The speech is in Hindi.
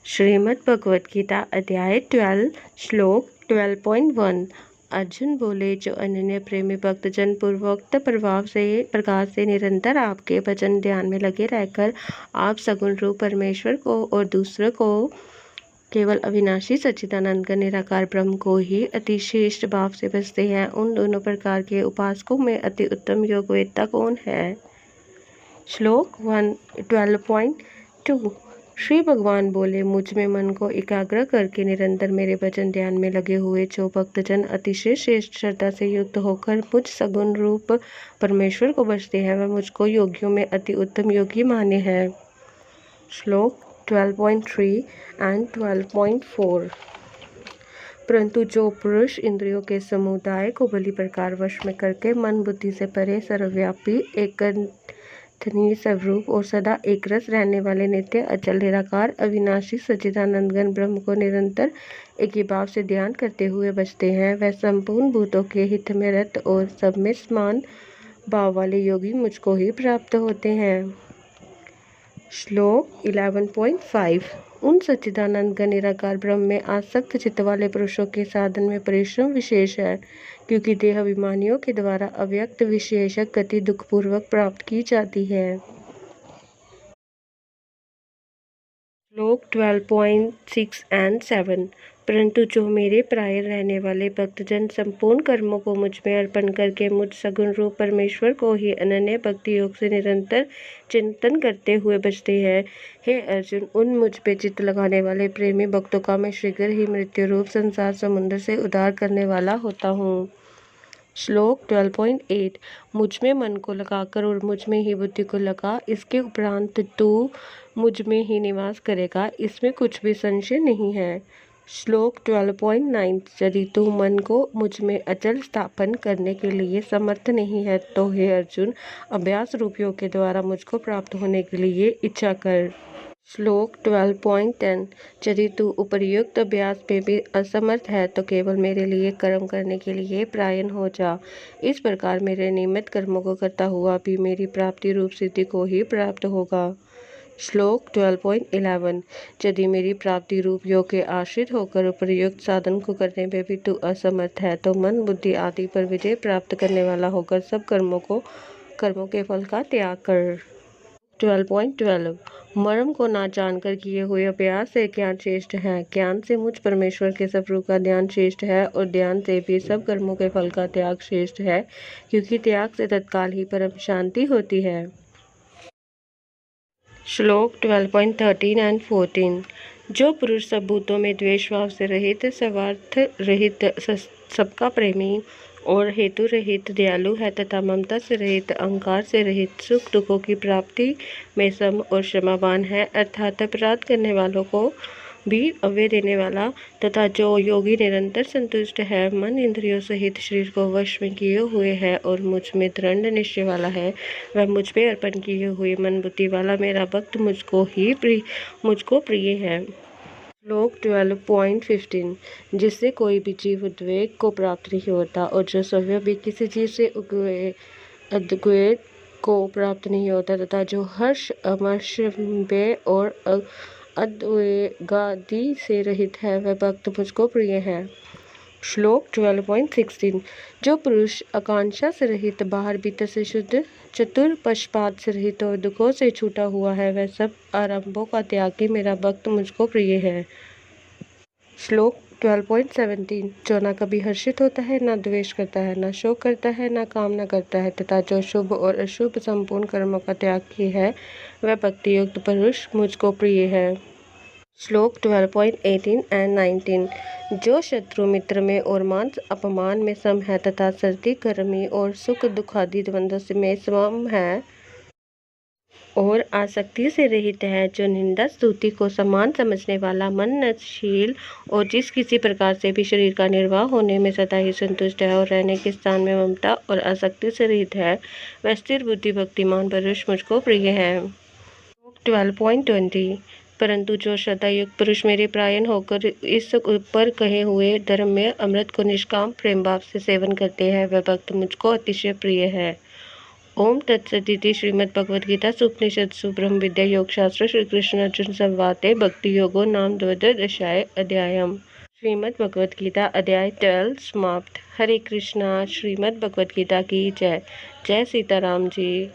श्रीमद् भगवत गीता अध्याय 12 श्लोक 12.1। अर्जुन बोले, जो अनन्य प्रेमी भक्तजन पूर्वोक्त प्रकार से निरंतर आपके भजन ध्यान में लगे रहकर आप सगुण रूप परमेश्वर को और दूसरों को केवल अविनाशी सच्चिदानंद का निराकार ब्रह्म को ही अतिश्रेष्ठ भाव से भजते हैं, उन दोनों प्रकार के उपासकों में अति उत्तम योगवेत्ता कौन है। श्लोक 12.2। श्री भगवान बोले, मुझ में मन को एकाग्र करके निरंतर मेरे भजन ध्यान में लगे हुए जो भक्तजन अतिशय श्रेष्ठ श्रद्धा से युक्त होकर मुझ सगुण रूप परमेश्वर को भजते हैं, वह मुझको योगियों में अति उत्तम योगी माने हैं। श्लोक 12.3 एंड 12.4। परंतु जो पुरुष इंद्रियों के समुदाय को भली प्रकार वश में करके मन बुद्धि से परे सर्वव्यापी एकन्थनीय स्वरूप और सदा एक रस रहने वाले नित्य अचल निराकार अविनाशी सच्चिदानंद घन ब्रह्म को निरंतर एक ही भाव से ध्यान करते हुए बचते हैं, वह संपूर्ण भूतों के हित में रत और सब में समान भाव वाले योगी मुझको ही प्राप्त होते हैं। श्लोक 11.5। उन सच्चिदानंद घन निराकार ब्रह्म में आसक्त चित्त वाले पुरुषों के साधन में परिश्रम विशेष है, क्योंकि देहाभिमानियों के द्वारा अव्यक्त विशेषक गति दुखपूर्वक प्राप्त की जाती है। श्लोक 12.6 एंड 7। परंतु जो मेरे प्राय रहने वाले भक्तजन संपूर्ण कर्मों को मुझ में अर्पण करके मुझ सगुण रूप परमेश्वर को ही अनन्य भक्ति योग से निरंतर चिंतन करते हुए बचते हैं, हे अर्जुन, उन मुझ पे चित्त लगाने वाले प्रेमी भक्तों का मैं शीघ्र ही मृत्यु रूप संसार समुद्र से उद्धार करने वाला होता हूँ। श्लोक 12.8। मुझ में मन को लगाकर और मुझ में ही बुद्धि को लगा, इसके उपरांत तू मुझ में ही निवास करेगा, इसमें कुछ भी संशय नहीं है। श्लोक 12.9। यदि तू मन को मुझ में अचल स्थापन करने के लिए समर्थ नहीं है तो हे अर्जुन, अभ्यास रूप योग के द्वारा मुझको प्राप्त होने के लिए इच्छा कर। श्लोक 12.10। यदि तू उपर्युक्त अभ्यास में भी असमर्थ है तो केवल मेरे लिए कर्म करने के लिए प्रायण हो जा। इस प्रकार मेरे नियमित कर्मों को करता हुआ भी मेरी प्राप्ति रूप सिद्धि को ही प्राप्त होगा। श्लोक 12.11। यदि मेरी प्राप्ति रूप योग के आश्रित होकर उपर्युक्त साधन को करने में भी तू असमर्थ है तो मन बुद्धि आदि पर विजय प्राप्त करने वाला होकर सब कर्मों के फल का त्याग कर। 12.12। मर्म को ना जानकर किए हुए अभ्यास से ज्ञान श्रेष्ठ है, ज्ञान से मुझ परमेश्वर के स्वरूप का ध्यान श्रेष्ठ है और ध्यान से भी सब कर्मों के फल का त्याग श्रेष्ठ है, क्योंकि त्याग से तत्काल ही परम शांति होती है। श्लोक 12.13 एंड 14। जो पुरुष सब भूतों में द्वेष भाव से रहित, स्वार्थ रहित, सबका प्रेमी और हेतु रहित दयालु है तथा ममता से रहित, अहंकार से रहित, सुख दुखों की प्राप्ति में सम और क्षमावान है, अर्थात अपराध करने वालों को भी अव्यय देने वाला, तथा जो योगी निरंतर संतुष्ट है, मन इंद्रियों सहित शरीर को वश में किए हुए है और मुझ में दृढ़ निश्चय वाला है, वह मुझ पे अर्पण किए हुए मन बुद्धि वाला मेरा भक्त मुझको प्रिय है। श्लोक 12.15। जिससे कोई भी जीव उद्वेग को प्राप्त नहीं होता और जो स्वयं भी किसी चीज से उद्वेग को प्राप्त नहीं होता, तथा जो हर्ष अमर्ष भय और अद्वेगादि से रहित है, वह भक्त मुझको प्रिय है। श्लोक 12.16। जो पुरुष आकांक्षा से रहित, बाहर भीतर से शुद्ध, चतुर, पक्षपात से रहित और दुखों से छूटा हुआ है, वह सब आरंभों का त्यागी मेरा भक्त मुझको प्रिय है। श्लोक 12.17। जो ना कभी हर्षित होता है, ना द्वेष करता है, ना शोक करता है, ना कामना करता है, तथा जो शुभ और अशुभ संपूर्ण कर्मों का त्यागी है, वह भक्ति युक्त पुरुष मुझको प्रिय है। श्लोक 12.18 एंड 19। जो शत्रु मित्र में और मान अपमान में सम है तथा सर्दी गर्मी और सुख दुख आदि द्वंद्व में सम है और आसक्ति से रहित है, जो निंदा स्तुति को समान समझने वाला, मननशील और जिस किसी प्रकार से भी शरीर का निर्वाह होने में सदा ही संतुष्ट है और रहने के स्थान में ममता और आसक्ति से रहित है, वह स्थिर बुद्धि भक्तिमान पुरुष मुझको प्रिय है। 12.20। परंतु जो श्रद्धा युक्त पुरुष मेरे प्रायण होकर इस ऊपर कहे हुए धर्म में अमृत को निष्काम प्रेम भाव से सेवन करते हैं, वह भक्त मुझको अतिशय प्रिय है। ओम तत्सदिति श्रीमद्भगवद्गीता उपनिषत्सु ब्रह्म विद्या योग शास्त्र श्री कृष्ण अर्जुन संवादे भक्ति योगो नाम द्वादशाय अध्यायम। श्रीमद् भगवद गीता अध्याय 12 समाप्त। हरे कृष्णा। श्रीमद् भगवद गीता की जय। जय सीताराम जी।